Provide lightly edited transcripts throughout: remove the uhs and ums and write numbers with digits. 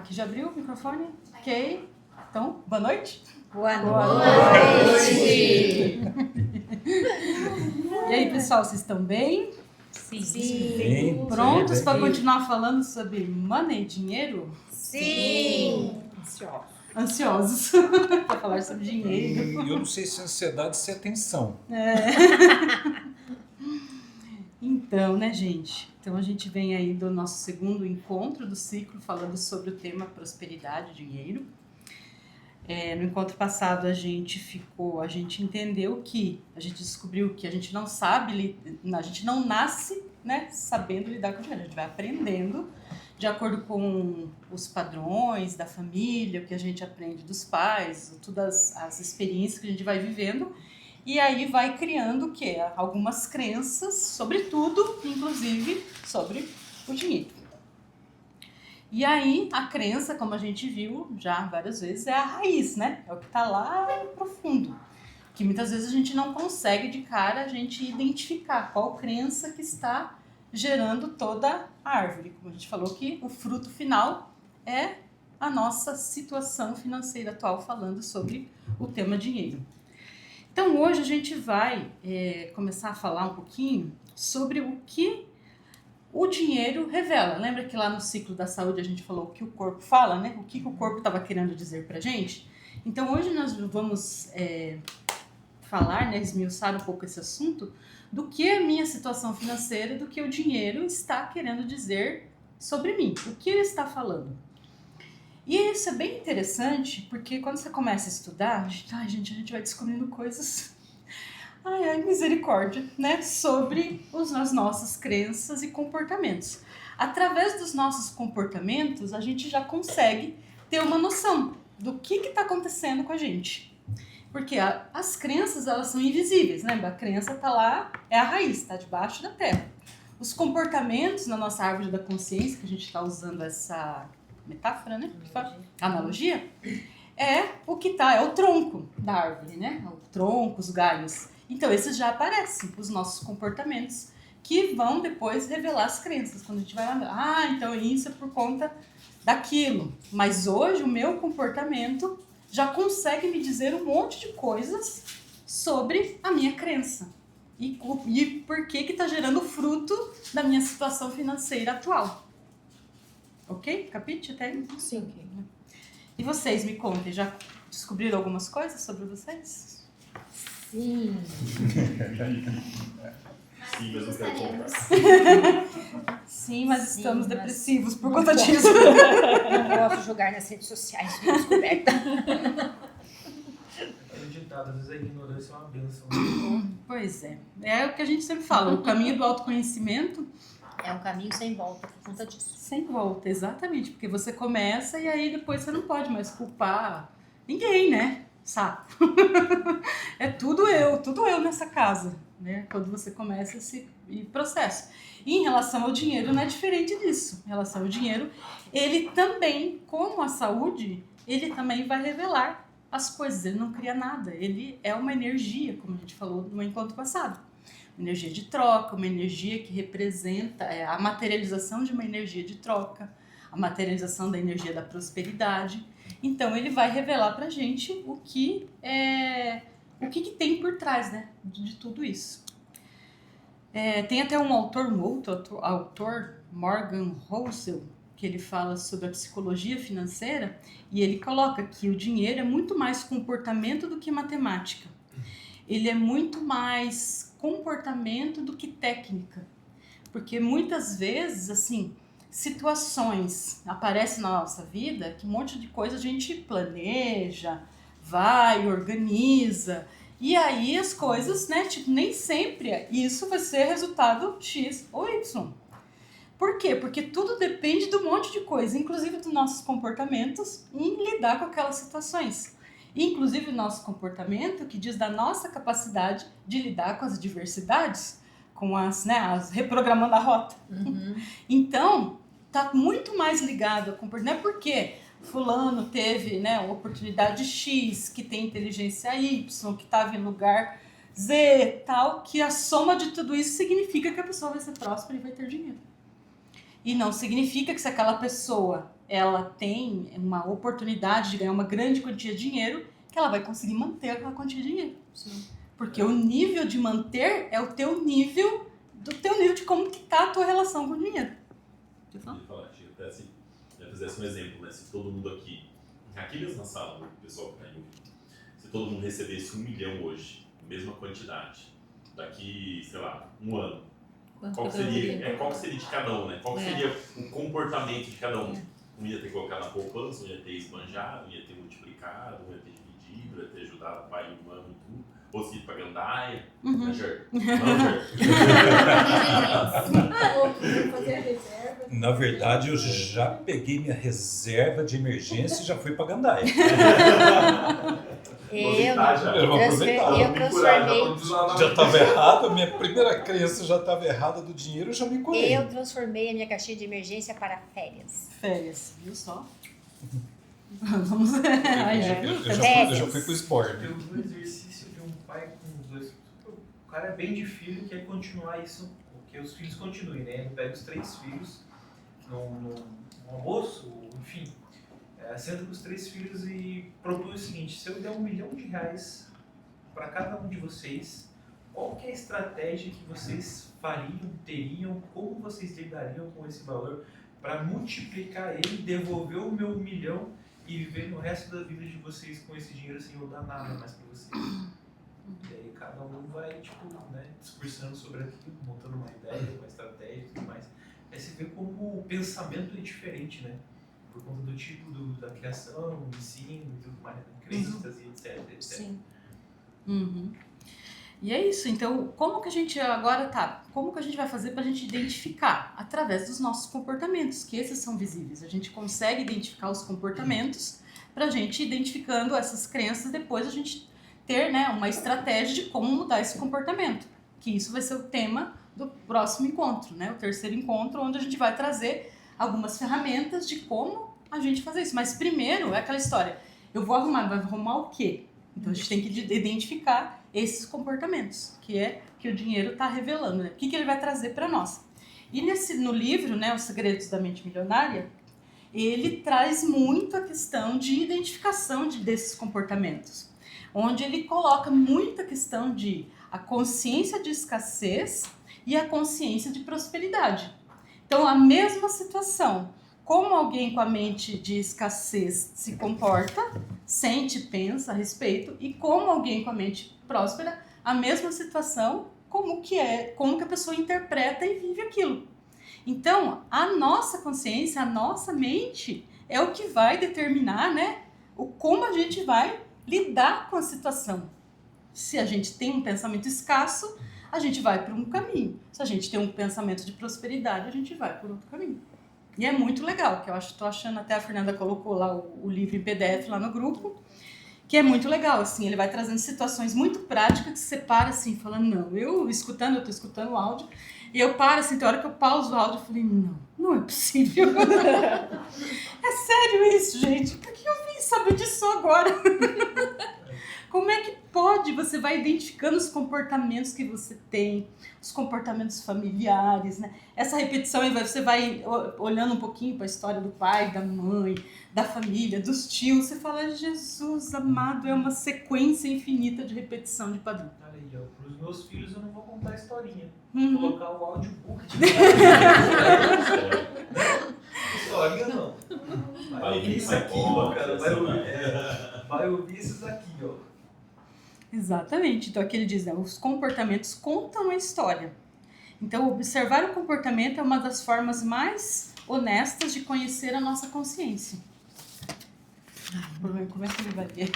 Aqui já abriu o microfone? Ok. Então, boa noite. Boa noite! E aí, pessoal, vocês estão bem? Sim. Prontos para continuar falando sobre money, dinheiro? Sim. Ansiosos para falar sobre dinheiro. Eu não sei se é ansiedade, se é tensão. Então, né, gente? Então a gente vem aí do nosso segundo encontro do ciclo falando sobre o tema prosperidade, dinheiro. No encontro passado a gente entendeu que, a gente descobriu que a gente não sabe, a gente não nasce, né, sabendo lidar com o dinheiro. A gente vai aprendendo de acordo com os padrões da família, o que a gente aprende dos pais, todas as experiências que a gente vai vivendo. E aí vai criando o quê? Algumas crenças sobre tudo, inclusive sobre o dinheiro. E aí a crença, como a gente viu já várias vezes, é a raiz, né? É o que está lá profundo. Que muitas vezes a gente não consegue de cara a gente identificar qual crença que está gerando toda a árvore. Como a gente falou que o fruto final é a nossa situação financeira atual, falando sobre o tema dinheiro. Então hoje a gente vai começar a falar um pouquinho sobre o que o dinheiro revela. Lembra que lá no ciclo da saúde a gente falou o que o corpo fala, né? O que o corpo estava querendo dizer pra gente? Então hoje nós vamos falar, né, esmiuçar um pouco esse assunto do que a minha situação financeira, do que o dinheiro está querendo dizer sobre mim. O que ele está falando. E isso é bem interessante, porque quando você começa a estudar, a gente vai descobrindo coisas, misericórdia, né? Sobre as nossas crenças e comportamentos. Através dos nossos comportamentos, a gente já consegue ter uma noção do que está acontecendo com a gente. Porque as crenças, elas são invisíveis, né? A crença está lá, é a raiz, está debaixo da terra. Os comportamentos na nossa árvore da consciência, que a gente está usando essa metáfora, né? Analogia, é o que tá, é o tronco da árvore, né? O tronco, os galhos. Então, esses já aparecem, os nossos comportamentos, que vão depois revelar as crenças. Quando a gente vai lá, então isso é por conta daquilo. Mas hoje o meu comportamento já consegue me dizer um monte de coisas sobre a minha crença. E por que está gerando fruto da minha situação financeira atual. Ok? Capite até aí? Sim. Okay. E vocês, me contem, já descobriram algumas coisas sobre vocês? Sim. Sim, mas não quero contar. Sim, mas estamos depressivos por conta disso. Não posso jogar nas redes sociais, minha descoberta. É ditado, às vezes a ignorância é uma bênção. Pois é. É o que a gente sempre fala, o caminho do autoconhecimento É um caminho sem volta por conta disso. sem volta, exatamente. Porque você começa e aí depois você não pode mais culpar ninguém, né? Saco. É tudo eu nessa casa, né? Quando você começa esse processo. E em relação ao dinheiro, não é diferente disso. Em relação ao dinheiro, ele também, como a saúde, ele também vai revelar as coisas. Ele não cria nada. Ele é uma energia, como a gente falou no encontro passado. Uma energia de troca, uma energia que representa a materialização de uma energia de troca, a materialização da energia da prosperidade. Então, ele vai revelar pra gente o que tem por trás, né, de tudo isso. Tem até um outro autor, Morgan Housel, que ele fala sobre a psicologia financeira e ele coloca que o dinheiro é muito mais comportamento do que matemática. Ele é muito mais comportamento do que técnica. Porque muitas vezes, assim, situações aparecem na nossa vida que um monte de coisa a gente planeja, vai, organiza. E aí as coisas, né, tipo, nem sempre isso vai ser resultado X ou Y. Por quê? Porque tudo depende de um monte de coisa, inclusive dos nossos comportamentos em lidar com aquelas situações. Inclusive o nosso comportamento que diz da nossa capacidade de lidar com as diversidades, com as reprogramando a rota. Uhum. Então, tá muito mais ligado ao comportamento. Não é porque fulano teve, né, oportunidade X, que tem inteligência Y, que estava em lugar Z, tal, que a soma de tudo isso significa que a pessoa vai ser próspera e vai ter dinheiro. E não significa que se aquela pessoa ela tem uma oportunidade de ganhar uma grande quantia de dinheiro, que ela vai conseguir manter aquela quantia de dinheiro. Sim. Porque o nível de manter é o teu nível, do teu nível de como que tá a tua relação com o dinheiro. Eu ia falar, chega até assim, já fizesse um exemplo, né? Se todo mundo aqui mesmo na sala, o pessoal que tá aí, se todo mundo recebesse 1 milhão hoje, mesma quantidade, daqui, sei lá, um ano, qual que seria de cada um, né? Qual que seria o comportamento de cada um? Um ia ter colocado na poupança, um ia ter esbanjado, um ia ter multiplicado, um ia ter dividido, um ia ter ajudado o pai e o irmão e tudo. Ou se ir pra gandaia, né, Jair? Não, Jair? Na verdade, eu já peguei minha reserva de emergência e já fui pra gandaia. Eu transformei. Já estava errado, a minha primeira crença já estava errada do dinheiro, eu já me curei. Eu transformei a minha caixinha de emergência para férias. Férias, viu só? Vamos ver. Eu já fui pro esporte. Eu vi um exercício de um pai com os dois. O cara é bem de filho e quer continuar isso, porque os filhos continuem, né? Ele pega os 3 filhos num almoço, enfim. Senta com os 3 filhos e propõe o seguinte: se eu der R$1 milhão para cada um de vocês, qual que é a estratégia que vocês fariam, teriam, como vocês lidariam com esse valor para multiplicar ele, devolver o meu 1 milhão e viver no resto da vida de vocês com esse dinheiro sem eu dar nada mais para vocês? E aí cada um vai, tipo, né, discursando sobre aquilo, montando uma ideia, uma estratégia e tudo mais. Aí você vê como o pensamento é diferente, né? Por conta do tipo da criação, do ensino e tudo mais, crenças e etc. Sim. Uhum. E é isso, então, como que a gente vai fazer para a gente identificar? Através dos nossos comportamentos, que esses são visíveis. A gente consegue identificar os comportamentos para a gente, identificando essas crenças, depois a gente ter, né, uma estratégia de como mudar esse comportamento. Que isso vai ser o tema do próximo encontro, né? O terceiro encontro, onde a gente vai trazer algumas ferramentas de como a gente fazer isso. Mas primeiro é aquela história, eu vou arrumar, vai arrumar o quê? Então a gente tem que identificar esses comportamentos, que é que o dinheiro está revelando, né? O que ele vai trazer para nós. E no livro, né, Os Segredos da Mente Milionária, ele traz muito a questão de identificação desses comportamentos, onde ele coloca muita questão de a consciência de escassez e a consciência de prosperidade. Então, a mesma situação, como alguém com a mente de escassez se comporta, sente, pensa a respeito, e como alguém com a mente próspera, a mesma situação, como que a pessoa interpreta e vive aquilo. Então, a nossa consciência, a nossa mente, é o que vai determinar, né, como a gente vai lidar com a situação. Se a gente tem um pensamento escasso, a gente vai para um caminho. Se a gente tem um pensamento de prosperidade, a gente vai por outro caminho. E é muito legal, que estou achando, até a Fernanda colocou lá o livro em PDF lá no grupo, que é muito legal, assim, ele vai trazendo situações muito práticas que você para assim, falando, não, eu estou escutando o áudio, e eu paro assim, tem hora que eu pauso o áudio e falei, não é possível. É sério isso, gente? Por que eu vim saber disso agora? Como é que pode? Você vai identificando os comportamentos que você tem, os comportamentos familiares, né? Essa repetição, você vai olhando um pouquinho para a história do pai, da mãe, da família, dos tios, você fala, Jesus amado, é uma sequência infinita de repetição de padrão. Olha aí, ó, para os meus filhos eu não vou contar a historinha. Uhum. Vou colocar o audiobook de historinha não. Vai ouvir isso aqui, ó, cara. Vai ouvir isso aqui, ó. Exatamente. Então, aqui ele diz, né, os comportamentos contam a história. Então, observar o comportamento é uma das formas mais honestas de conhecer a nossa consciência. Como é que ele vai ver?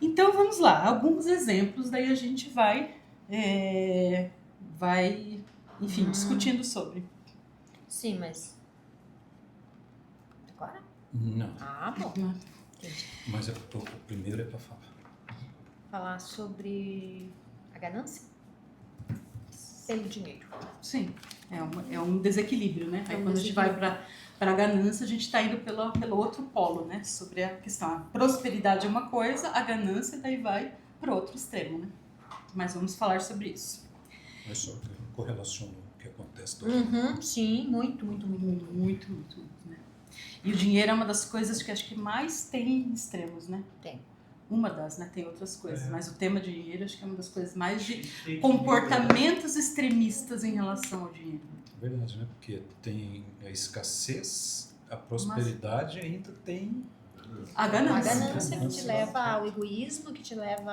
Então, vamos lá. Alguns exemplos, daí a gente vai enfim, discutindo sobre. Sim, mas... Agora? Não, Ah, bom. Entendi. mas o primeiro é para falar. Falar sobre a ganância pelo dinheiro. Sim, é um desequilíbrio, né? É um Aí quando a gente vai para a ganância, a gente está indo pelo outro polo, né? Sobre a questão, a prosperidade é uma coisa, a ganância daí vai para o outro extremo, né? Mas vamos falar sobre isso. Mas só que eu correlaciono o que acontece todo Sim, muito, muito, muito. Muito, né? E o dinheiro é uma das coisas que acho que mais tem extremos, né? Tem. Uma das, né? Tem outras coisas, mas o tema de dinheiro acho que é uma das coisas mais de Tem comportamentos extremistas em relação ao dinheiro. É verdade, né? Porque tem a escassez, a prosperidade e ainda tem... A A ganância. ganância que te leva ao egoísmo, que te leva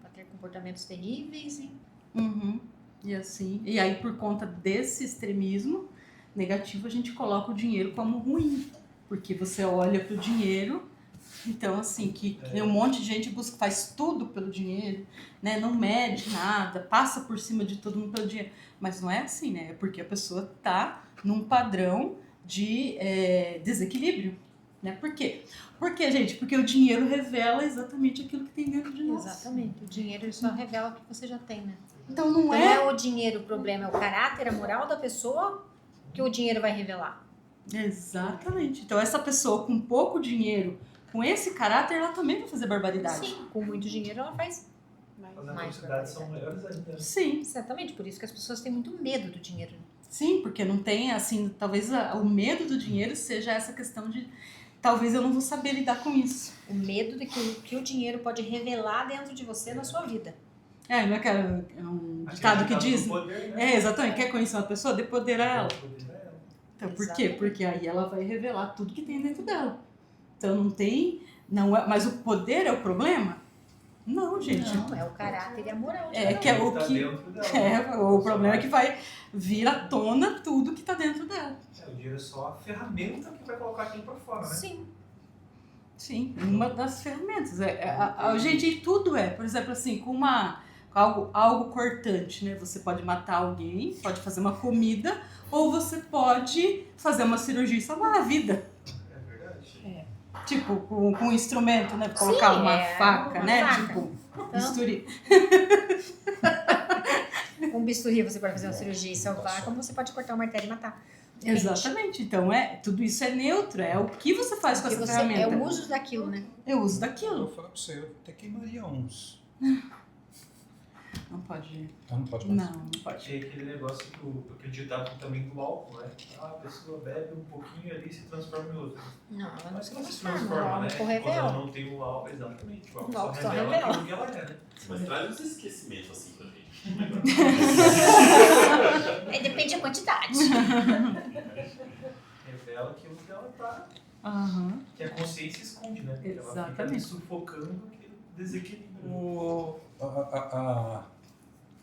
a ter comportamentos terríveis. Uhum. E assim, e aí por conta desse extremismo negativo, a gente coloca o dinheiro como ruim. Porque você olha para o dinheiro, então assim, que um monte de gente busca, faz tudo pelo dinheiro, né? Não mede nada, passa por cima de todo mundo pelo dinheiro. Mas não é assim, né? É porque a pessoa tá num padrão de desequilíbrio. Né? Por quê? Porque, gente, porque o dinheiro revela exatamente aquilo que tem dentro de nós. Exatamente. O dinheiro ele só revela o que você já tem, né? Então não Não é... é o dinheiro o problema, é o caráter, a moral da pessoa que o dinheiro vai revelar. Exatamente. Então essa pessoa com pouco dinheiro, com esse caráter, ela também vai fazer barbaridade. Sim, com muito dinheiro ela faz. As Mais atrocidades são maiores ainda. Sim, Exatamente, por isso que as pessoas têm muito medo do dinheiro. sim, porque não tem, assim, talvez o medo do dinheiro seja essa questão de talvez eu não vou saber lidar com isso. O medo de que o dinheiro pode revelar dentro de você na sua vida. Não é que é um ditado que diz... Poder, né? Exatamente. Quer conhecer uma pessoa? Dê poder a ela. Poder é ela. Então, por quê? Exatamente. Porque aí ela vai revelar tudo que tem dentro dela. Então não tem... Não é, mas o poder é o problema? Não, gente. Não, é o caráter e a moral. Que é o Tá que... dentro dela. O problema é que vai vir à tona tudo que tá dentro dela. O dinheiro é só a ferramenta que vai colocar aquilo pra fora, né? Sim. Sim, uma das ferramentas. Gente, e tudo por exemplo, assim, com algo cortante, né? Você pode matar alguém, pode fazer uma comida, ou você pode fazer uma cirurgia e salvar a vida. É verdade. Tipo, com um instrumento, né? Colocar Sim, uma faca, uma né? faca. Tipo, Então, bisturi. com bisturi você pode fazer uma cirurgia e salvar, como você pode cortar uma artéria e matar. Exatamente. Então, tudo isso é neutro. É o que você faz com Porque essa você, ferramenta. é o uso daquilo, né? Eu uso Eu daquilo. vou falar pra você, eu até queimaria uns. Não pode. Não pode mais. Não pode. Tem aquele negócio aquele ditado também do álcool, né? A pessoa bebe um pouquinho ali e se transforma em outra. Não, ela não Mas se ela se transforma, transforma, ela né? não Quando ela revela. não tem o álcool, exatamente. O álcool O álcool só só revela revela. aquilo que ela é, né? Mas traz uns esquecimentos assim pra gente. Depende da quantidade. Revela aquilo que ela tá... Aham. Que a consciência esconde, né? Porque ela fica ali Exatamente. sufocando aquele desequilíbrio.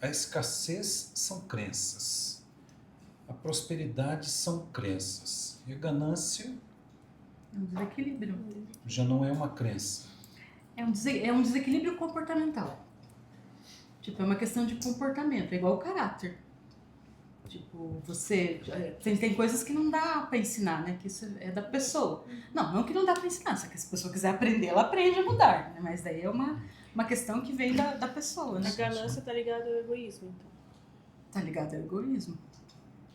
A escassez são crenças. A prosperidade são crenças. E a ganância É um desequilíbrio. já não é uma crença. É um desequilíbrio comportamental. Tipo, é uma questão de comportamento, é igual o caráter. Tipo, tem coisas que não dá pra ensinar, né? Que isso é da pessoa. Não que não dá pra ensinar, se a pessoa quiser aprender, ela aprende a mudar, né? Mas daí é uma questão que vem da pessoa, né? A ganância tá ligada ao egoísmo, então. Tá ligado ao egoísmo,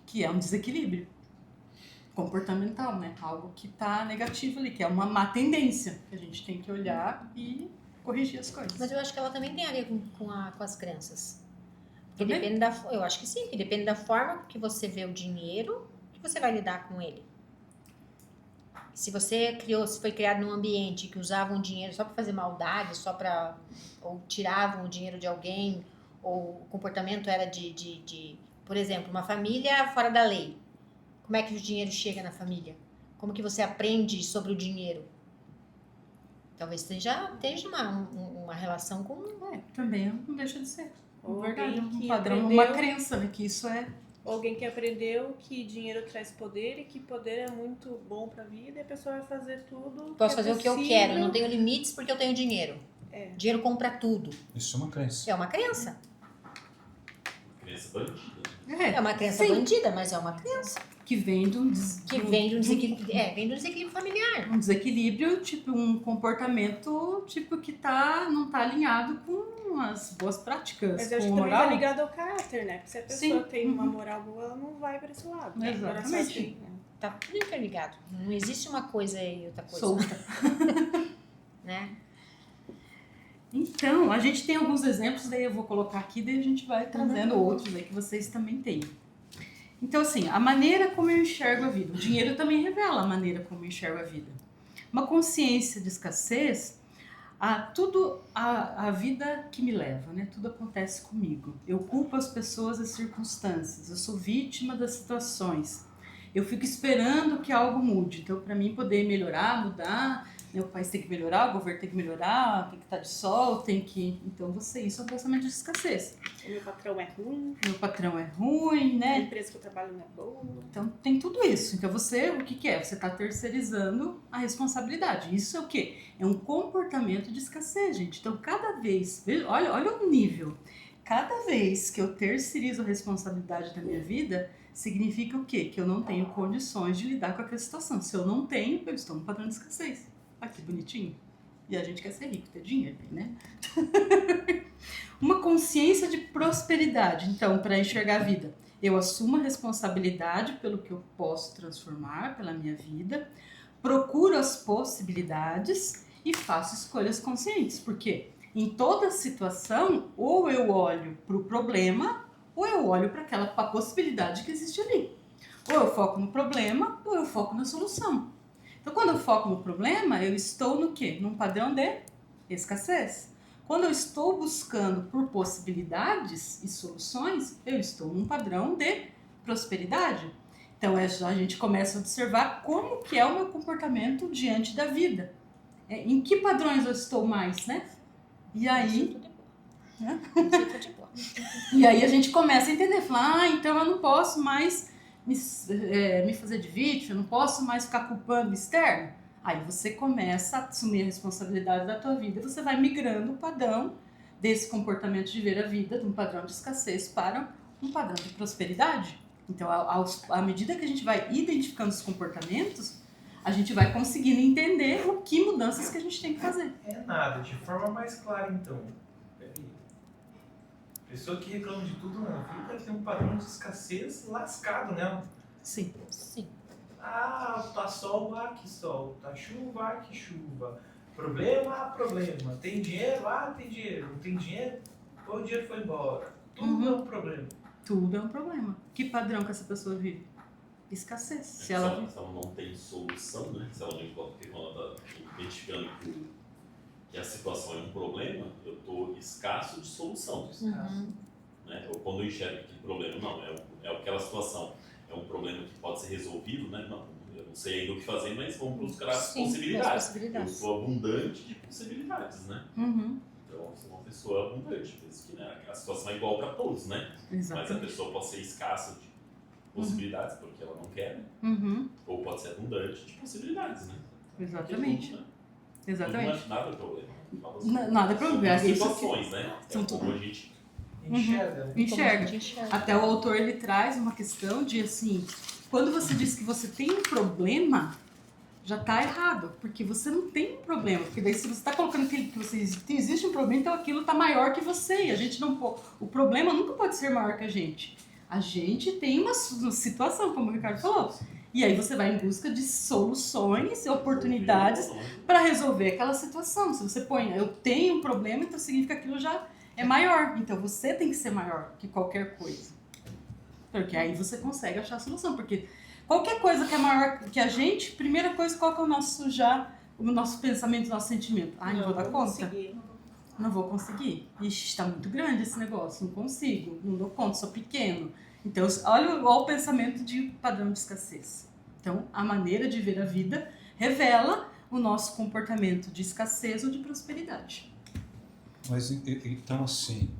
que é um desequilíbrio comportamental, né? Algo que tá negativo ali, que é uma má tendência, que a gente tem que olhar e corrigir as coisas. Mas eu acho que ela também tem a ver com as crenças. Porque Também? eu acho que sim, que depende da forma que você vê o dinheiro, que você vai lidar com ele. Se foi criado num ambiente que usavam o dinheiro só para fazer maldade, ou tiravam o dinheiro de alguém, ou o comportamento era por exemplo, uma família fora da lei. Como é que o dinheiro chega na família? Como que você aprende sobre o dinheiro? Talvez esteja uma relação com... Também não deixa de ser. Ou Verdade, alguém um que padrão, aprendeu- uma crença, né? Que isso é... Alguém que aprendeu que dinheiro traz poder e que poder é muito bom pra vida e a pessoa vai fazer tudo. Posso fazer o que eu quero, não tem. tenho limites porque eu tenho dinheiro. É. Dinheiro compra tudo. Isso é uma crença. É uma crença. Criança bandida. É uma crença sim, bandida, mas é uma crença. que vem de um Que vem de um desequilíbrio, vem do desequilíbrio familiar. um desequilíbrio, tipo um comportamento tipo que não tá alinhado com as boas práticas, Mas eu acho com que a também tá moral. ligado ao caráter, né? Porque se a pessoa Sim. tem uma moral boa, ela não vai pra esse lado. Né? Agora, Exatamente. só assim, né? Tá tudo interligado. Não existe uma coisa e outra coisa. Solta. Né? Então, a gente tem alguns exemplos, daí eu vou colocar aqui, daí a gente vai trazendo outros aí que vocês também têm. Então, assim, a maneira como eu enxergo a vida. O dinheiro também revela a maneira como eu enxergo a vida. Uma consciência de escassez, a vida que me leva, né? Tudo acontece comigo. Eu culpo as pessoas e as circunstâncias. Eu sou vítima das situações. Eu fico esperando que algo mude. Então, para mim poder melhorar, mudar, né, o país tem que melhorar, o governo tem que melhorar, tem que estar de sol, tem que... Então, isso é um pensamento de escassez. O meu patrão é ruim, Meu patrão é ruim, a né? empresa que eu trabalho não é boa. Então, tem tudo isso. Então, o que é? Você está terceirizando a responsabilidade. Isso é o quê? É um comportamento de escassez, gente. Então, cada vez... Olha o nível. Cada vez que eu terceirizo a responsabilidade da minha vida, significa o quê? Que eu não tenho condições de lidar com aquela situação. Se eu não tenho, eu estou no padrão de escassez. Olha que bonitinho. E a gente quer ser rico, ter dinheiro, né? Uma consciência de prosperidade. Então, para enxergar a vida, eu assumo a responsabilidade pelo que eu posso transformar pela minha vida, procuro as possibilidades e faço escolhas conscientes. Por quê? Em toda situação, ou eu olho para o problema, ou eu olho para a possibilidade que existe ali. Ou eu foco no problema, ou eu foco na solução. Então, quando eu foco no problema, eu estou no quê? Num padrão de escassez. Quando eu estou buscando por possibilidades e soluções, eu estou num padrão de prosperidade. Então, a gente começa a observar como que é o meu comportamento diante da vida. Em que padrões eu estou mais, né? E aí... E aí a gente começa a entender, falar, então eu não posso mais me fazer de vítima, eu não posso mais ficar culpando o externo. Aí você começa a assumir a responsabilidade da tua vida, você vai migrando o padrão desse comportamento de ver a vida, de um padrão de escassez para um padrão de prosperidade. Então, à medida que a gente vai identificando os comportamentos, a gente vai conseguindo entender o que mudanças que a gente tem que fazer. É nada, de forma mais clara então. Pessoa que reclama de tudo na vida tem um padrão de escassez lascado, né? Sim. Sim. Ah, tá sol, ah, que sol. Tá chuva, ah, que chuva. Problema, ah, problema. Tem dinheiro, ah, tem dinheiro. Não tem dinheiro, pô, o dinheiro foi embora. Tudo é um problema. Tudo é um problema. Que padrão que essa pessoa vive? Escassez. Se ela não tem solução, né? Se ela não encontra, quando ela está identificando que a situação é um problema, eu estou escasso de solução. Né? Ou quando eu enxergo que o problema não é aquela situação, é um problema que pode ser resolvido, né? Não, eu não sei ainda o que fazer, mas vamos buscar as possibilidades. Eu sou abundante de possibilidades, né? Então, eu sou uma pessoa abundante, mesmo que, né, a situação é igual para todos, né? Exatamente. Mas a pessoa pode ser escassa de possibilidades porque ela não quer, né? Ou pode ser abundante de possibilidades, né? Exatamente. Tudo, né? Exatamente. Não é nada problema. Nada é problema. São situações, né? São como a gente Enxerga, né? enxerga. Até o autor ele traz uma questão de assim, quando você diz que você tem um problema, já está errado, porque você não tem um problema, porque daí se você está colocando que existe um problema, então aquilo está maior que você, e a gente não pode, o problema nunca pode ser maior que a gente tem uma situação, como o Ricardo falou, e aí você vai em busca de soluções e oportunidades para resolver aquela situação. Se você põe, eu tenho um problema, então significa que aquilo já é maior, então você tem que ser maior que qualquer coisa, porque aí você consegue achar a solução, porque qualquer coisa que é maior que a gente, primeira coisa, qual que é o nosso pensamento, o nosso sentimento? Ah, não vou dar conta. Não vou conseguir. Ixi, está muito grande esse negócio, não consigo, não dou conta, sou pequeno. Então, olha o pensamento de padrão de escassez. Então, a maneira de ver a vida revela o nosso comportamento de escassez ou de prosperidade. Mas, então, assim,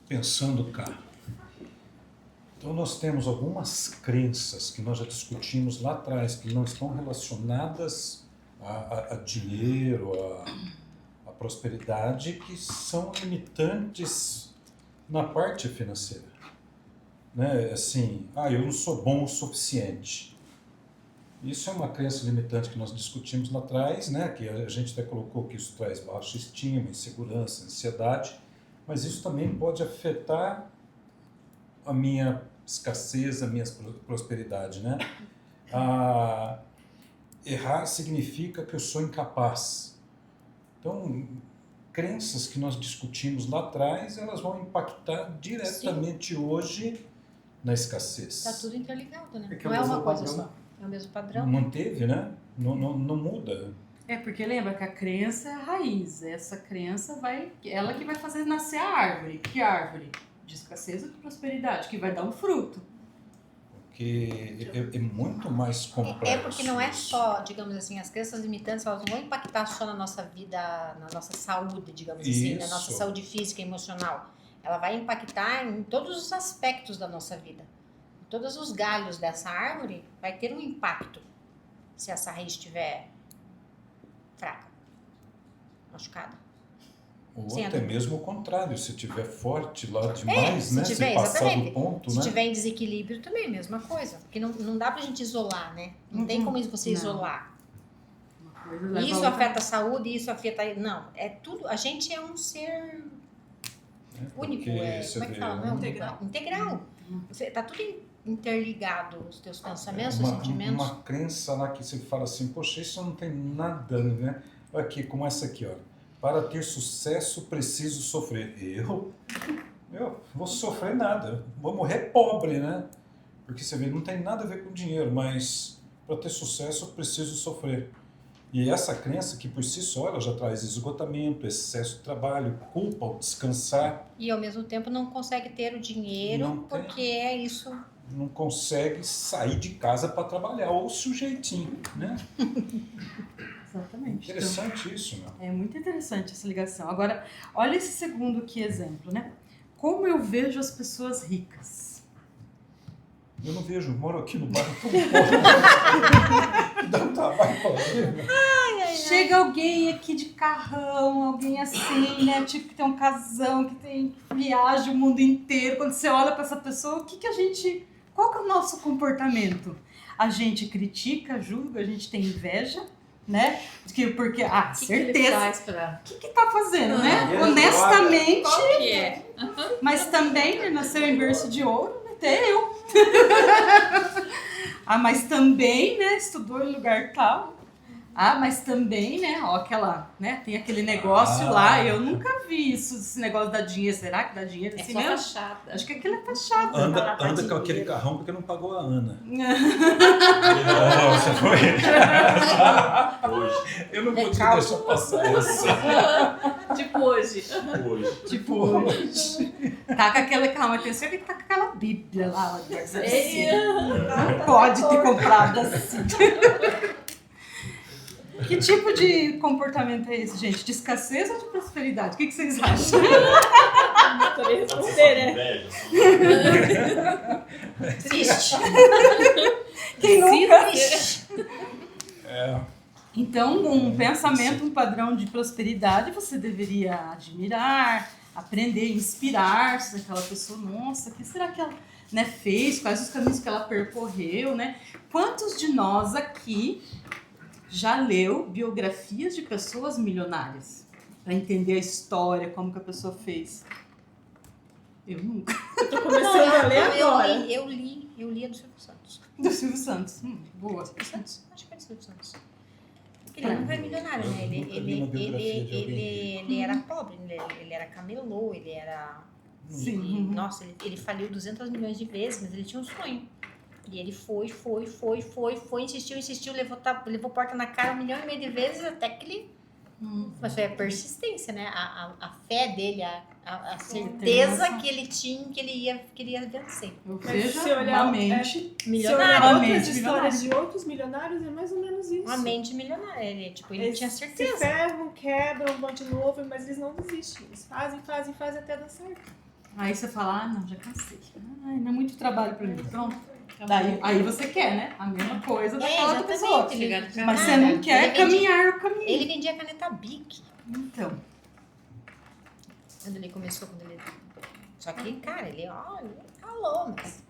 pensando cá, então nós temos algumas crenças que nós já discutimos lá atrás, que não estão relacionadas a dinheiro, a prosperidade, que são limitantes na parte financeira. Né? Assim, eu não sou bom o suficiente. Isso é uma crença limitante que nós discutimos lá atrás, né? Que a gente até colocou que isso traz baixa estima, insegurança, ansiedade, mas isso também pode afetar a minha escassez, a minha prosperidade, né? Errar significa que eu sou incapaz. Então, crenças que nós discutimos lá atrás, elas vão impactar diretamente hoje na escassez. Tá tudo interligado, né? É que Não é é o uma mesmo coisa padrão. só. É o mesmo padrão. Manteve, né? Não muda. É, porque lembra que a crença é a raiz. Essa crença ela que vai fazer nascer a árvore. Que árvore? De escassez ou de prosperidade? Que vai dar um fruto. Porque é muito mais complexo. É porque não é isso. só, digamos assim, as crenças limitantes, elas não vão impactar só na nossa vida, na nossa saúde, digamos assim, na nossa Isso. saúde física e emocional. Ela vai impactar em todos os aspectos da nossa vida. Em todos os galhos dessa árvore vai ter um impacto se essa raiz estiver fraca, machucada. Ou Sim, até Ana. mesmo o contrário, se tiver forte lá demais, se né? tiver, Se passar exatamente. do ponto, Se né? tiver em desequilíbrio também é a mesma coisa. Porque não dá pra gente isolar, né? Não tem como você Não. isolar. Uma coisa leva a Isso outra. afeta a saúde, isso afeta... Não, é tudo... A gente é um ser único, Porque você como é que vê, fala? Não, Integral. Integral. Tá tudo interligado, os teus pensamentos, os uma, sentimentos. uma crença lá que você fala assim, poxa, isso não tem nada, né? Aqui, como essa aqui, ó. Para ter sucesso, preciso sofrer. Eu vou sofrer nada. Vou morrer pobre, né? Porque você vê, não tem nada a ver com dinheiro, mas para ter sucesso, eu preciso sofrer. E essa crença que por si só ela já traz esgotamento, excesso de trabalho, culpa ao descansar, E ao mesmo tempo não consegue ter o dinheiro Não tem. porque é isso. não consegue sair de casa para trabalhar, ou sujeitinho, né? Exatamente. Então, Interessante isso, meu. é muito interessante essa ligação. Agora, olha esse segundo aqui exemplo, né? Como eu vejo as pessoas ricas. Eu não vejo, eu moro aqui no bairro tão pobre. Dá um trabalho pra ver. Chega alguém aqui de carrão, alguém assim, né? Tipo que tem um casão, que tem viagem o mundo inteiro. Quando você olha pra essa pessoa, o que que a gente... Qual que é o nosso comportamento? A gente critica, julga, a gente tem inveja, né? Porque O que ele certeza. faz pra... O que tá fazendo, né? Ah, Honestamente, Qual que é? mas também ele nasceu em berço de ouro, né? Até eu. Ah, mas também, né? Estudou em lugar tal. Ah, mas também, né? Ó, aquela, né? Tem aquele negócio lá. Eu nunca vi isso, esse negócio da dinheiro. Será que dá dinheiro É assim só mesmo? fachada. Acho que aquilo é fachada. Anda com aquele carrão porque não pagou a Ana. Você foi? Hoje. Eu não É podia cálculo. deixar passar essa. Tipo hoje. Hoje. Tipo, hoje. Tá com aquela calma, tem certeza que tá com aquela bíblia lá. Ó, assim. Pode ter comprado assim. Que tipo de comportamento é esse, gente? De escassez ou de prosperidade? O que vocês acham? Poderia responder, né? Inveja, Triste. Quem nunca? É, Então, um pensamento, um padrão de prosperidade, você deveria admirar, aprender, inspirar-se daquela pessoa. Nossa, o que será que ela, né, fez? Quais os caminhos que ela percorreu, né? Quantos de nós aqui já leu biografias de pessoas milionárias? Para entender a história, como que a pessoa fez. Eu nunca. Eu tô começando a ler agora. Eu li a do Silvio Santos. Do Silvio Santos. Boa. Silvio Santos? Acho que é do Silvio Santos. Ele nunca é milionário, né? Eu nunca li uma biografia de alguém Ele era pobre, ele era camelô, ele era... Sim. Ele, nossa, ele faliu 200 milhões de vezes, mas ele tinha um sonho. E ele foi, insistiu, levou porta na cara 1,5 milhão de vezes até que ele... Mas foi a persistência, né? A fé dele, a certeza que ele tinha que ele queria vencer. Ou Mas seja, se olhar- uma mente. Se olhar Milionário. Uma outras mente histórias de outros milionários, é mais ou menos isso. Uma mente milionária. Ele Eles tinha se certeza. ferram, quebram, vão de novo, mas eles não desistem. Eles fazem até dar certo. Aí você fala, ah, não, já cansei. Ai, não é muito trabalho pra mim. Pronto. Daí, aí você quer, né? A mesma coisa daquela outra pessoa. Ele, Mas você não quer ele caminhar o caminho. ele vendia caneta Bic. Então, Quando ele começou, Só que, cara, ele calou, mas...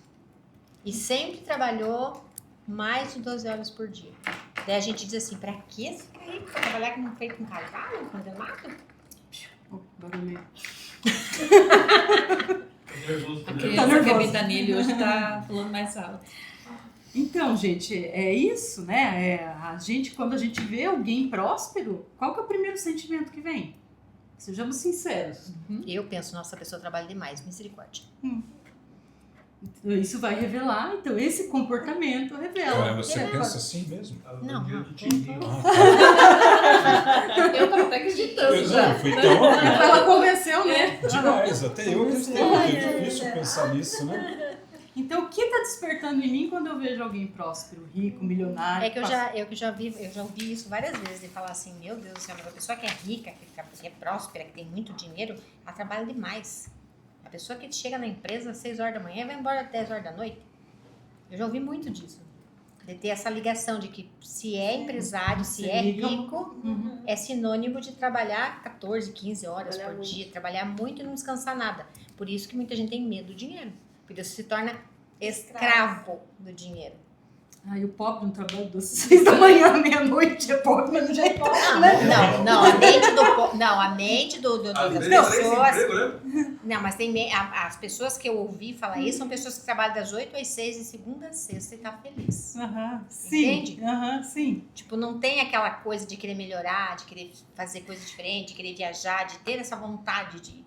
E sempre trabalhou mais de 12 horas por dia. Daí a gente diz assim, pra que esse cara aí pra trabalhar feito um cavalo, condenado? oh, barulho. A Tá criança nervosa. que habita nele hoje tá falando mais alto. Então, gente, é isso, né? A gente, quando a gente vê alguém próspero, qual que é o primeiro sentimento que vem? Sejamos sinceros. Eu penso, nossa, a pessoa trabalha demais, misericórdia. Isso vai revelar, então esse comportamento revela. Você pensa assim mesmo? Não, Dia não. do tigrinho. Eu tava até acreditando Eu já. não, fui tão Ela convenceu, né? demais, até eu acreditei, Ai, é difícil pensar nisso, né? Então, o que está despertando em mim quando eu vejo alguém próspero, rico, milionário? É que eu já ouvi isso várias vezes, de falar assim, meu Deus do céu, mas a pessoa que é rica, que é próspera, que tem muito dinheiro, ela trabalha demais. A pessoa que chega na empresa às 6 horas da manhã e vai embora às 10 horas da noite. Eu já ouvi muito disso. De ter essa ligação de que se é empresário, se Ser é rico. rico, é sinônimo de trabalhar 14, 15 horas por dia, trabalhar muito e não descansar nada. Por isso que muita gente tem medo do dinheiro. Porque você se torna escravo do dinheiro. Ai, o pobre não trabalha das 6 da manhã à meia-noite, é pobre, mas não já é pobre, né? Não, a mente do não, a mente Às das vezes, pessoas. emprego, né? Não, mas tem as pessoas que eu ouvi falar isso são pessoas que trabalham das 8 às 6 de segunda a sexta e tá feliz. Aham, sim. Entende? Aham, sim. Tipo, não tem aquela coisa de querer melhorar, de querer fazer coisa diferente, de querer viajar, de ter essa vontade de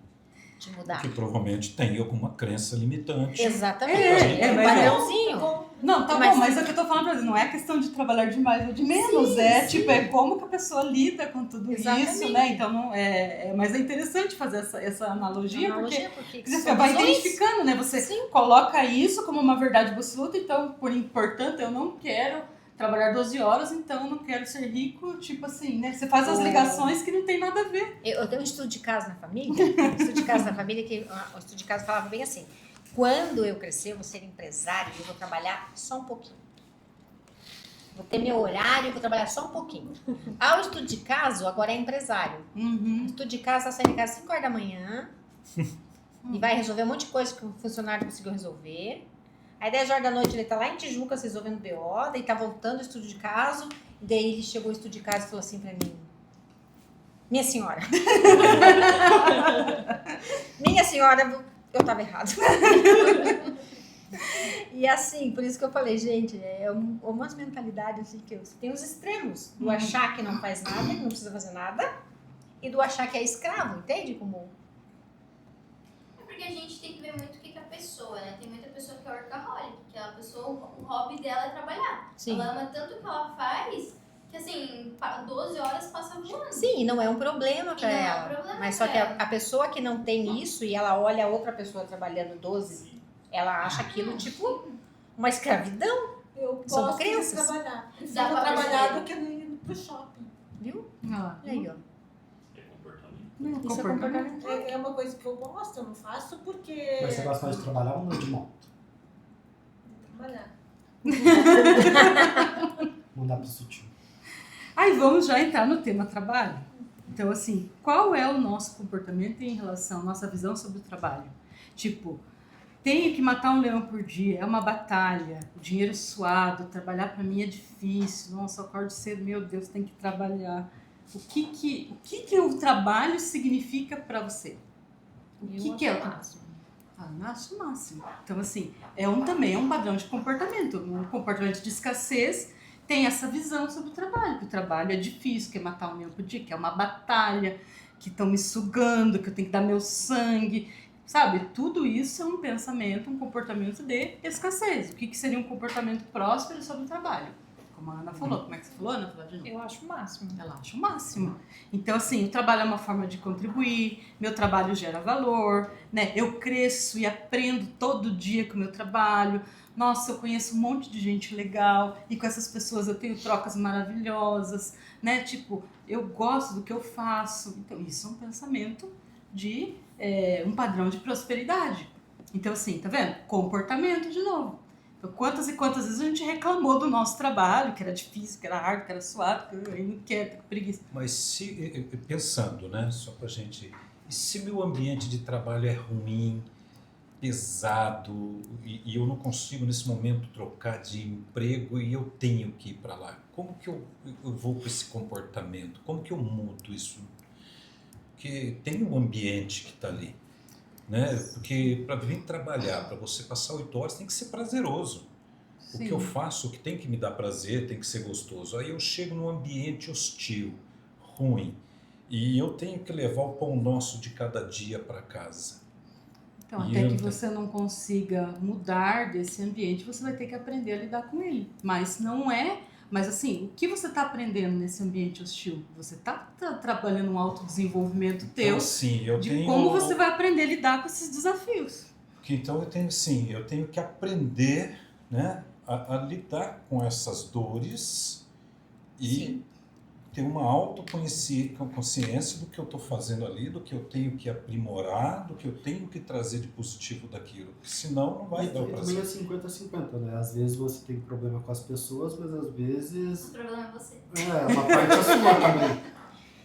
mudar. Que provavelmente tem alguma crença limitante. Exatamente. É, um mas padrãozinho. Não, tá Mas- bom, mas é o que eu tô falando pra você, não é questão de trabalhar de mais ou de menos, tipo, é como que a pessoa lida com tudo Exatamente. isso, né? Então, não, mas é interessante fazer essa analogia, Porque porque você são vai visões. identificando, né? Você coloca isso como uma verdade absoluta, então, portanto, eu não quero trabalhar 12 horas, então eu não quero ser rico, tipo assim, né? Você faz as ligações que não tem nada a ver. Eu tenho um estudo de casa na família, que o estudo de casa falava bem assim, quando eu crescer, eu vou ser empresário e eu vou trabalhar só um pouquinho. Vou ter meu horário e vou trabalhar só um pouquinho. O estudo de caso, agora é empresário. O Uhum. estudo de casa, tá saindo de casa às 5 horas da manhã e vai resolver um monte de coisa que o funcionário conseguiu resolver. Aí 10 horas da noite ele tá lá em Tijuca resolvendo BO, daí tá voltando o estudo de caso, e daí ele chegou ao estudo de caso e falou assim pra mim, minha senhora, eu tava errado. E assim, por isso que eu falei, gente, é umas mentalidades assim que tem os extremos, do achar que não faz nada, que não precisa fazer nada, e do achar que é escravo, entende? Como É porque a gente tem que ver muito o que é a pessoa, né? Tem muita pessoa que é workaholic, que a pessoa, o hobby dela é trabalhar. Sim. Ela ama tanto o que ela faz, que assim, 12 horas passa voando. Sim, e não é um problema E pra não é um ela. problema Mas só pra que ela. a pessoa que não tem isso e ela olha a outra pessoa trabalhando 12, ela acha aquilo tipo uma escravidão, Eu São gosto de crianças. trabalhar. Prefiro Dá pra trabalhar perceber. do que não ir pro shopping. viu? Ah, E aí, ó. É comportamento. não, Isso é comportamento. comportamento. É uma coisa que eu gosto, eu não faço porque... Mas você gosta mais de trabalhar ou não de moto? Trabalhar. Mudar pro sutil. Aí vamos já entrar no tema trabalho. Então, assim, qual é o nosso comportamento em relação à nossa visão sobre o trabalho? Tipo, tenho que matar um leão por dia, é uma batalha, o dinheiro suado, trabalhar pra mim é difícil, nossa, eu acordo cedo, meu Deus, tem que trabalhar. O que o trabalho significa pra você? O que é o trabalho? Eu acho o máximo. Então, assim, também é um padrão de comportamento. Um comportamento de escassez tem essa visão sobre o trabalho. Que o trabalho é difícil, que é matar um leão por dia, que é uma batalha, que estão me sugando, que eu tenho que dar meu sangue. Sabe? Tudo isso é um pensamento, um comportamento de escassez. O que seria um comportamento próspero sobre o trabalho? Como a Ana falou. Como é que você falou, Ana? Fala de novo. Eu acho o máximo. Ela acha o máximo. Então, assim, o trabalho é uma forma de contribuir, meu trabalho gera valor, né? Eu cresço e aprendo todo dia com o meu trabalho. Nossa, eu conheço um monte de gente legal e com essas pessoas eu tenho trocas maravilhosas, né? Tipo, eu gosto do que eu faço. Então, isso é um pensamento de um padrão de prosperidade. Então, assim, tá vendo? Comportamento de novo. Então, quantas e quantas vezes a gente reclamou do nosso trabalho, que era difícil, que era hard, que era suado, que eu não quero, tô com preguiça. Mas pensando, né, só pra gente, e se meu ambiente de trabalho é ruim, pesado, e eu não consigo nesse momento trocar de emprego e eu tenho que ir para lá, como que eu vou para esse comportamento? Como que eu mudo isso? Porque tem um ambiente que está ali, né? Porque para vir trabalhar, para você passar 8 horas, tem que ser prazeroso. O que eu faço, o que tem que me dar prazer, tem que ser gostoso. Aí eu chego num ambiente hostil, ruim, E eu tenho que levar o pão nosso de cada dia para casa. Então, E até eu que não você não consiga mudar desse ambiente, você vai ter que aprender a lidar com ele. Mas não é... Mas assim, o que você está aprendendo nesse ambiente hostil? Você está trabalhando um autodesenvolvimento teu Então, sim, eu de tenho... como você vai aprender a lidar com esses desafios. Então, eu tenho que aprender, né, a lidar com essas dores e Sim. ter uma autoconsciência do que eu estou fazendo ali, do que eu tenho que aprimorar, do que eu tenho que trazer de positivo daquilo. Porque senão não vai dar o E prazer. também é 50-50, né? Às vezes você tem problema com as pessoas, mas às O vezes problema é você. uma parte é sua também.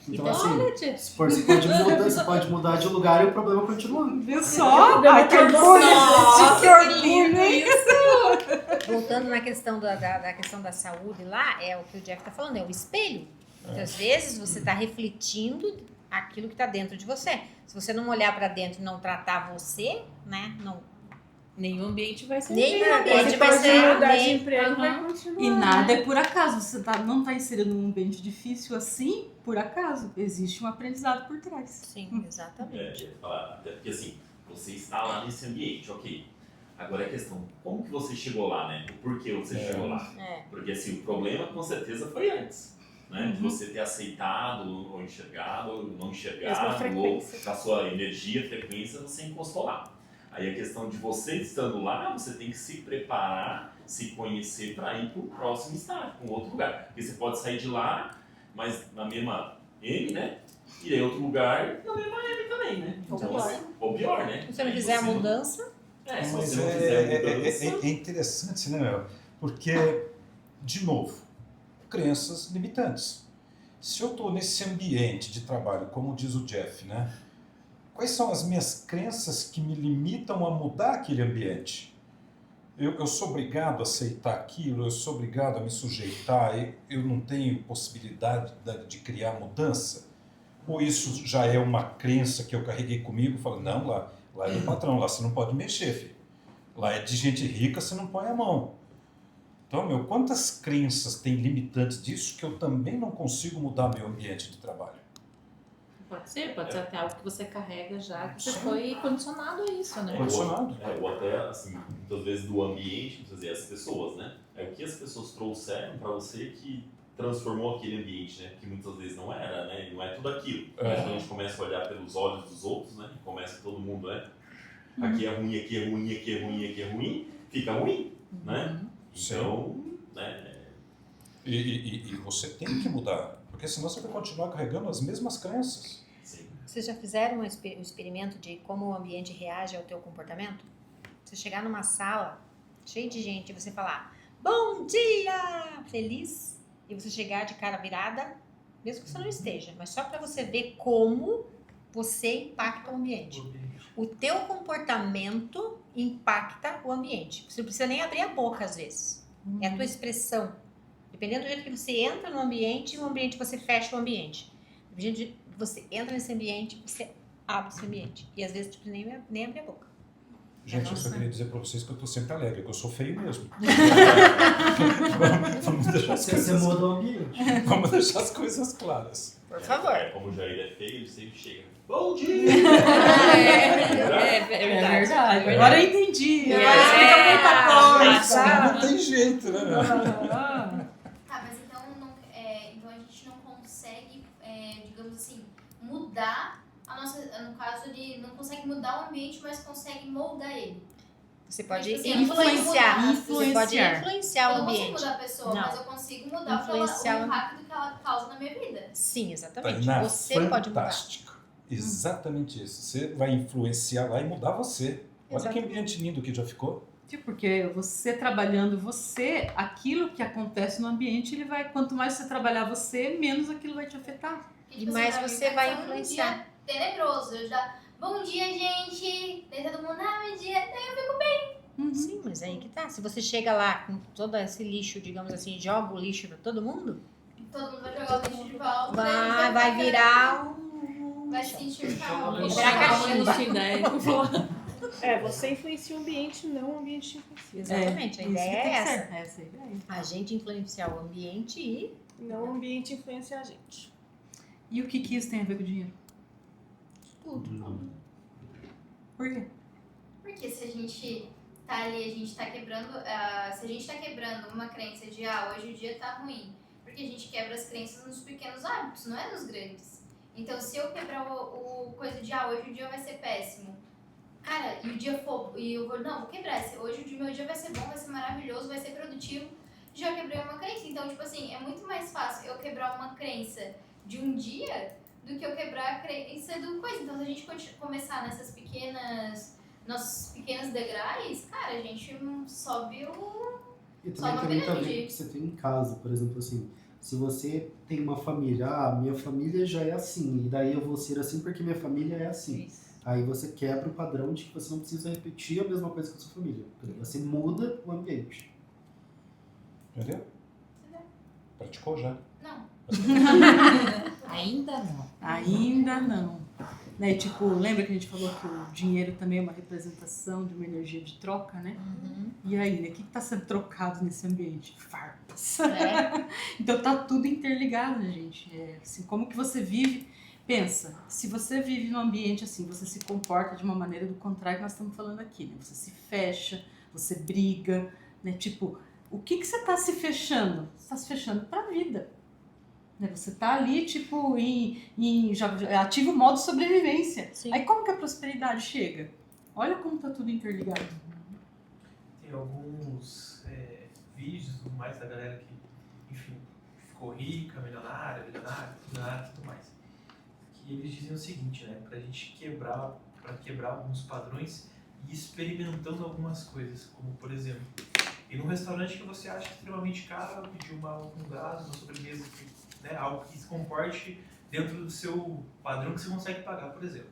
Então, Então, assim, olha, tia. você pode mudar de lugar e o problema continua. Viu só? Problema Ai, que tá orgulho! Nossa, Que orgulho isso! Voltando na questão da questão da saúde lá, é o que o Jeff está falando, é o espelho. Muitas vezes você está refletindo aquilo que está dentro de você. Se você não olhar para dentro e não tratar você, né? Nenhum ambiente vai ser Nenhum mesmo. ambiente Você vai pode ser mudar de nem- emprego, vai Aham. continuar. E nada é por acaso. Você não está inserido num ambiente difícil assim, por acaso. Existe um aprendizado por trás. Sim, exatamente. Eu ia falar, até porque assim, você está lá nesse ambiente, ok. Agora é a questão, como que você chegou lá, né? O porquê você chegou lá? É. Porque assim, o problema com certeza foi antes, né? De você ter aceitado ou enxergado, ou não Mesma enxergado, ou frequência. com a sua energia, frequência, você encostou lá. Aí a questão de você estando lá, você tem que se preparar, se conhecer para ir para o próximo estágio, para um outro lugar. Porque você pode sair de lá, mas na mesma M, né? E aí outro lugar, na mesma M também, né? Ou Então, pior. assim, ou pior, né? Se você não Aí fizer a você mudança, se Mas você não fizer a mudança... é interessante, né, Mel? Porque, de novo, crenças limitantes. Se eu estou nesse ambiente de trabalho, como diz o Jeff, né? Quais são as minhas crenças que me limitam a mudar aquele ambiente? Eu sou obrigado a aceitar aquilo, eu sou obrigado a me sujeitar, eu não tenho possibilidade de criar mudança? Ou isso já é uma crença que eu carreguei comigo, falando, não, lá é do patrão, lá você não pode mexer, filho. Lá é de gente rica, você não põe a mão. Então, quantas crenças tem limitantes disso que eu também não consigo mudar meu ambiente de trabalho? Pode ser até algo que você carrega já, que você foi condicionado a isso, né? Condicionado. Ou até, assim, muitas vezes do ambiente, muitas vezes as pessoas, né? É o que as pessoas trouxeram para você que transformou aquele ambiente, né? Que muitas vezes não era, né? Não é tudo aquilo. Mas quando a gente começa a olhar pelos olhos dos outros, né? Começa todo mundo, né? Aqui é ruim, aqui é ruim, aqui é ruim, aqui é ruim. Fica ruim, né? Então, né? E você tem que mudar, porque senão você vai continuar carregando as mesmas crenças. Sim. vocês já fizeram um experimento de como o ambiente reage ao teu comportamento? Você chegar numa sala cheia de gente e você falar bom dia, feliz, e você chegar de cara virada, mesmo que você não esteja, mas só para você ver como você impacta o ambiente. O teu comportamento impacta o ambiente. Você não precisa nem abrir a boca às vezes. É a tua expressão. Dependendo do jeito que você entra no ambiente, o ambiente você fecha o ambiente. Dependendo de você entra nesse ambiente, você abre esse ambiente. E às vezes tipo, nem abre a boca. Gente, eu só queria dizer pra vocês que eu tô sempre alegre, que eu sou feio mesmo. Vamos deixar as Você coisas, muda o ambiente. vamos deixar as coisas claras. Por favor. Como o Jair é feio, ele sempre chega. Bom dia! É verdade. Agora eu entendi. É. Agora explica muita Isso coisa. não tem jeito, né? Ah. Tá, mas então, então a gente não consegue, digamos assim, mudar a nossa. No caso, ele não consegue mudar o ambiente, mas consegue moldar ele. Você pode Tipo assim, influenciar. influenciar. Você pode influenciar Eu o não consigo ambiente. mudar a pessoa, Não. mas eu consigo mudar Influenciar o impacto que ela causa na minha vida. Sim, exatamente. Tainá, Você pode mudar. fantástico. Exatamente isso. Você vai influenciar lá e mudar você. Olha que ambiente lindo que já ficou. Porque você trabalhando aquilo que acontece no ambiente, ele vai, quanto mais você trabalhar você, menos aquilo vai te afetar. E mais pra mim, você vai ser influenciar. Um dia tenebroso. Eu já, bom dia, gente. Daí todo mundo, bom dia. Daí eu fico bem. Sim, mas aí que tá. Se você chega lá com todo esse lixo, digamos assim, joga o lixo pra todo mundo, Todo mundo vai jogar o lixo de volta. vai virar um... Vai se sentir calmo. Vai virar cachimbo. Você influencia o ambiente, não o ambiente te influencia. Exatamente, a ideia é essa. Essa é a ideia. A gente influenciar o ambiente e... Não o ambiente influencia a gente. E o que isso tem a ver com dinheiro? Tudo. Por quê? Porque se a gente tá ali, a gente tá quebrando, se a gente tá quebrando uma crença de hoje o dia tá ruim, porque a gente quebra as crenças nos pequenos hábitos, não é nos grandes. Então se eu quebrar o coisa de hoje o dia vai ser péssimo, cara, e o dia for, e eu vou quebrar, hoje o meu dia vai ser bom, vai ser maravilhoso, vai ser produtivo, já quebrei uma crença. Então, tipo assim, é muito mais fácil eu quebrar uma crença de um dia do que eu quebrar a crença do coisa. Então, se a gente começar nossos pequenos degraus, cara, a gente sobe o... E também tem muito a ver com o que você tem em casa, por exemplo, assim, se você tem uma família, minha família já é assim, e daí eu vou ser assim porque minha família é assim. Aí você quebra o padrão de que você não precisa repetir a mesma coisa com a sua família. Você muda o ambiente. Entendeu? Praticou já? Não. Ainda não. Ainda não. Né? Tipo, lembra que a gente falou que o dinheiro também é uma representação de uma energia de troca, né? E aí, né? O que está sendo trocado nesse ambiente? Farpas. Então tá tudo interligado, né, gente? Assim, como que você vive... Pensa, se você vive num ambiente assim, você se comporta de uma maneira do contrário que nós estamos falando aqui, né? Você se fecha, você briga, né? Tipo, o que você está se fechando? Você está se fechando para a vida. Né? Você está ali, tipo, já ativa o modo sobrevivência. Sim. Aí como que a prosperidade chega? Olha como tá tudo interligado. Tem alguns vídeos e tudo mais da galera que, enfim, ficou rica, milionária e tudo mais. Que eles dizem o seguinte, né? Pra gente quebrar alguns padrões e experimentando algumas coisas, como por exemplo, ir num restaurante que você acha extremamente caro, pedir um gás, uma sobremesa, né? Algo que se comporte dentro do seu padrão que você consegue pagar, por exemplo.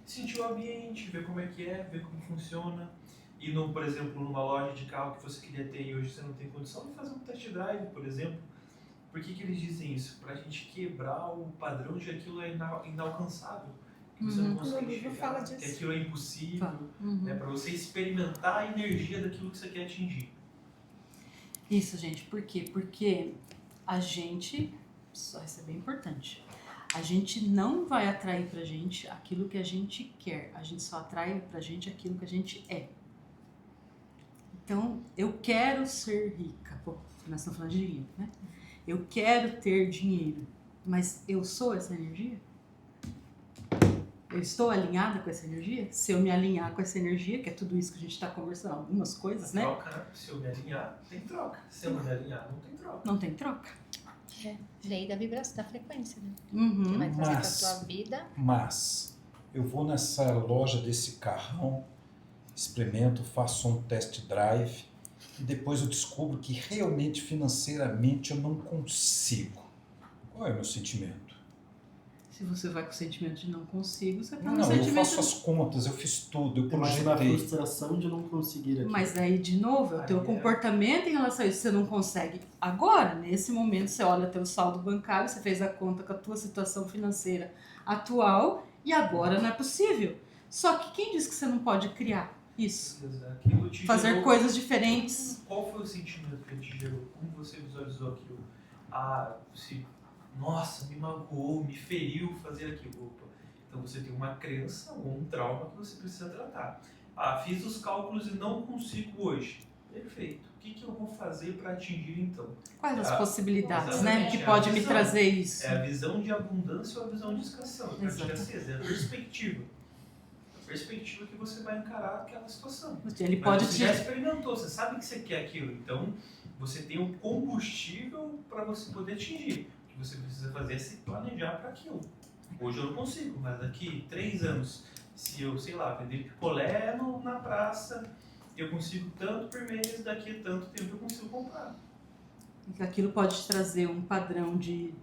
Sentir o ambiente, ver como é que é, ver como funciona. Ir, por exemplo, numa loja de carro que você queria ter e hoje você não tem condição de fazer um test drive, por exemplo. Por que eles dizem isso? Pra gente quebrar o padrão de aquilo é inalcançável, que você não consegue chegar, que aquilo é impossível, né? Pra você experimentar a energia daquilo que você quer atingir. Isso, gente, por quê? Porque a gente, isso é bem importante, a gente não vai atrair pra gente aquilo que a gente quer, a gente só atrai pra gente aquilo que a gente é. Então, eu quero ser rica, pô, nós estamos falando de dinheiro, né? Eu quero ter dinheiro, mas eu sou essa energia? Eu estou alinhada com essa energia? Se eu me alinhar com essa energia, que é tudo isso que a gente está conversando, algumas coisas, né? Troca, né? Se eu me alinhar, tem troca. Se eu não me alinhar, não tem troca. Não tem troca. Lei da vibração, da frequência, né? Uhum. Você vai trazer pra sua vida. Mas eu vou nessa loja desse carrão, experimento, faço um test drive e depois eu descubro que realmente financeiramente eu não consigo. Qual é o meu sentimento? Se você vai com o sentimento de não consigo, você tá no Não, eu sentimento... faço as contas, eu fiz tudo, eu Tem mais uma projetei. frustração de não conseguir aqui. Mas aí, de novo, é o teu comportamento em relação a isso. Você não consegue agora, nesse momento, você olha teu saldo bancário, você fez a conta com a tua situação financeira atual e agora não é possível. Só que quem disse que você não pode criar isso? Aquilo te Fazer gerou... coisas diferentes. Qual foi o sentimento que ele te gerou? Como você visualizou aquilo? Nossa, me magoou, me feriu fazer aquilo. Opa. Então você tem uma crença ou um trauma que você precisa tratar. Fiz os cálculos e não consigo hoje. Perfeito. O que eu vou fazer para atingir então? Quais as possibilidades, exatamente, né? Que pode me trazer isso. É a visão de abundância ou a visão de escassez. É a perspectiva. A perspectiva que você vai encarar aquela situação. Ele pode Mas você já experimentou, você sabe que você quer aquilo. Então você tem um combustível para você poder atingir. O que você precisa fazer é se planejar para aquilo. Hoje eu não consigo, mas daqui 3 anos, se eu, sei lá, vender picolé na praça, eu consigo tanto por mês, daqui a tanto tempo eu consigo comprar. Aquilo pode te trazer um padrão de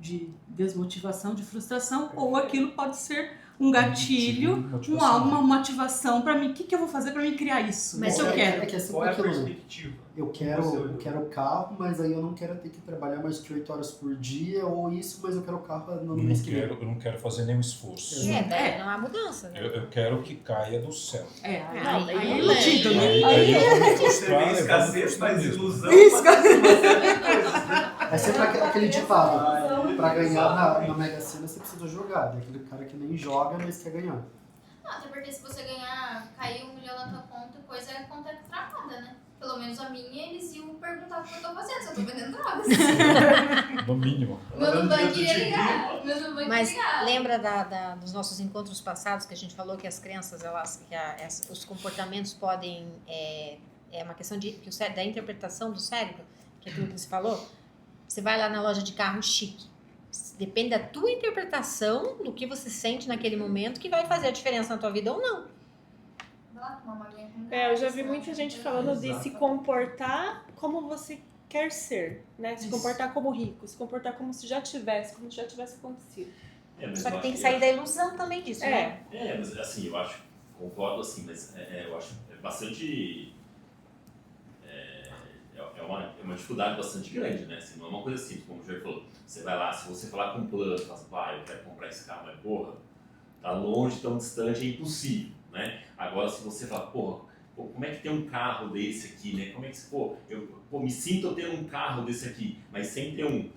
desmotivação, de frustração, ou aquilo pode ser um gatilho, uma motivação para mim. O que eu vou fazer para mim criar isso? Mas eu quero. Qual é a perspectiva? Eu quero carro, mas aí eu não quero ter que trabalhar mais que 8 horas por dia, ou isso, mas eu quero carro no mês que vem. Eu não quero fazer nenhum esforço. Não há mudança, né? Eu quero que caia do céu. Aí aí é iludido, né? Aí eu vou me Você frustrar, vê eu vou me escassez, frustrar mas mesmo. ilusão, Isso, mas coisas, É sempre aquele ditado. Pra ganhar na Mega Sena, você precisa jogar. É aquele cara que nem joga, mas quer ganhar. Não, até porque se você ganhar, cair 1 milhão na tua conta, coisa é conta travada, né? Pelo menos a minha, eles iam perguntar o que eu tô fazendo, se eu tô vendendo drogas. No mínimo. Meu Nubank ia ligar. Meu Nubank ia Mas ligar. lembra dos nossos encontros passados que a gente falou que as crenças, os comportamentos podem... É uma questão da interpretação do cérebro, que é aquilo que você falou. Você vai lá na loja de carro chique. Depende da tua interpretação, do que você sente naquele momento, que vai fazer a diferença na tua vida ou não. Vai lá tomar uma aguinha com Eu já gás, vi né? muita gente falando de se comportar como você quer ser, né? Se comportar como rico, se comportar como se já tivesse acontecido. Mas Só eu que tem que acho sair da ilusão também disso, né? mas assim, eu acho, concordo assim, mas eu acho bastante... É uma dificuldade bastante grande, né? Assim, não é uma coisa simples, como o Jair falou. Você vai lá, se você falar com um plano, fala assim, eu quero comprar esse carro, mas porra, tá longe, tão distante, é impossível, né? Agora, se você falar, porra, como é que tem um carro desse aqui, né? Como é que, eu me sinto tendo um carro desse aqui, mas sem ter um.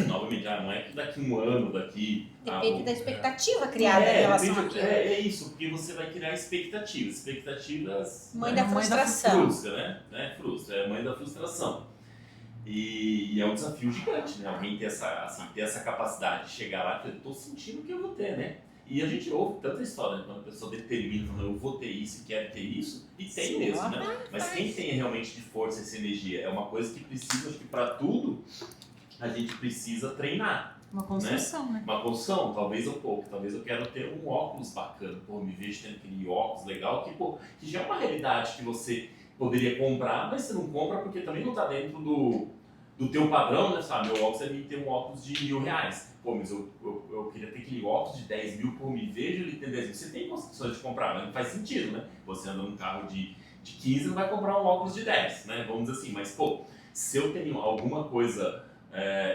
Novamente, não é que daqui um ano, daqui... Depende da expectativa criada em relação àquilo. É isso, porque você vai criar expectativas. Expectativas... Mãe da frustração. Frustra, né? Frustra, é a mãe da frustração. E é um desafio gigante, né? Alguém ter essa capacidade de chegar lá e eu tô sentindo que eu vou ter, né? E a gente ouve tanta história, né? Quando a pessoa determina, falando, eu vou ter isso, quero ter isso, e tem Sim, mesmo, né? Mas quem tem realmente de força essa energia é uma coisa que precisa, acho que para tudo, a gente precisa treinar. Uma construção, né? Uma construção, talvez eu quero ter um óculos bacana, me vejo tendo aquele óculos legal, que já é uma realidade que você poderia comprar, mas você não compra porque também não está dentro do teu padrão, né? Sabe, meu óculos é ter um óculos de R$1.000. Mas eu queria ter aquele óculos de 10 mil, me vejo ele tem 10 mil. Você tem condições de comprar, mas não faz sentido, né? Você anda num carro de 15, não vai comprar um óculos de 10, né? Vamos dizer assim, mas se eu tenho alguma coisa...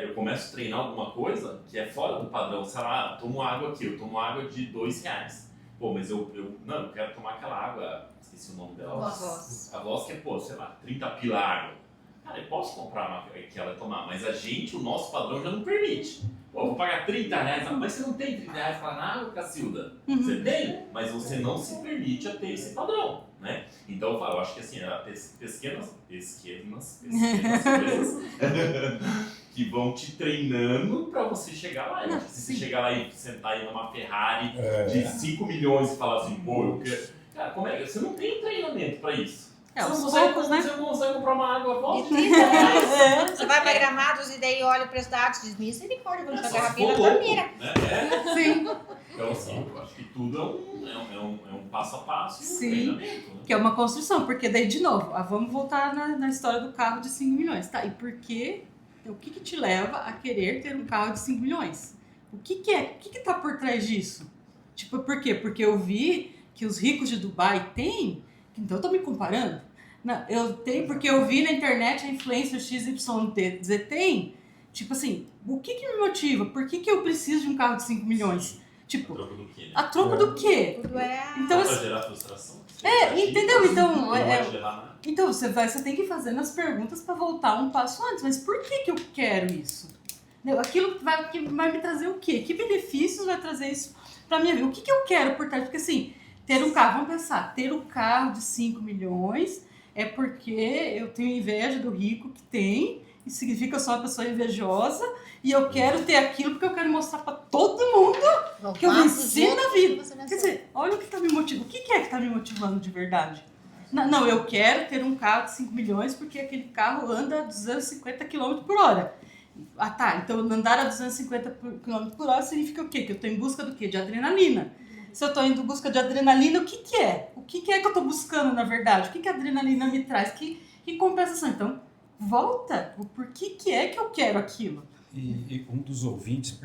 eu começo a treinar alguma coisa que é fora do padrão, sei lá, tomo água aqui, eu tomo água de R$2. Mas eu quero tomar aquela água, esqueci o nome dela. Voz. A Voz que é, sei lá, 30 pila água. Cara, eu posso comprar aquela e tomar, mas o nosso padrão já não permite. Vou pagar R$30, mas você não tem R$30 para na água, Cacilda? Você tem, mas você não se permite a ter esse padrão, né? Então eu acho que assim, pequenas coisas que vão te treinando para você chegar lá. Eu acho que se você chegar lá e sentar aí numa Ferrari de 5 milhões e falar assim, eu quero... Cara, como é que... Você não tem treinamento para isso. Você não consegue comprar uma água volta. Você vai para Gramados e daí olha o preço da água e diz, misericórdia, vou jogar garrafinha na torneira. Sim. Então assim, eu acho que tudo é um passo a passo. Sim, um treinamento, né? que é uma construção, porque daí, de novo, vamos voltar na história do carro de 5 milhões, tá? E por quê? O que te leva a querer ter um carro de 5 milhões? O que tá por trás disso? Tipo, por quê? Porque eu vi que os ricos de Dubai têm, então eu tô me comparando? Não, eu tenho porque eu vi na internet a influencer XYZ tem. Tipo assim, o que me motiva? Por que eu preciso de um carro de 5 milhões? Tipo, A troco do quê, né? a troco do quê? Tudo é... Então, Pra gerar frustração? entendeu? Então, não vai gerar nada. então você tem que fazer as perguntas para voltar um passo antes. Mas por que eu quero isso? Aquilo que vai me trazer o quê? Que benefícios vai trazer isso para minha vida? O que eu quero por trás? Porque assim, ter um carro, vamos pensar, ter um carro de 5 milhões é porque eu tenho inveja do rico que tem, e significa que eu sou uma pessoa invejosa, e eu quero ter aquilo porque eu quero mostrar para todo mundo que eu venci na vida. Quer dizer, olha o que está me motivando. O que é que está me motivando de verdade? Não, eu quero ter um carro de 5 milhões porque aquele carro anda a 250 km por hora. Ah, tá. Então, andar a 250 km por hora significa o quê? Que eu estou em busca do quê? De adrenalina. Se eu estou indo em busca de adrenalina, o que é? O que é que eu estou buscando, na verdade? O que a adrenalina me traz? Que compensação? Então, volta. Por que é que eu quero aquilo? E um dos ouvintes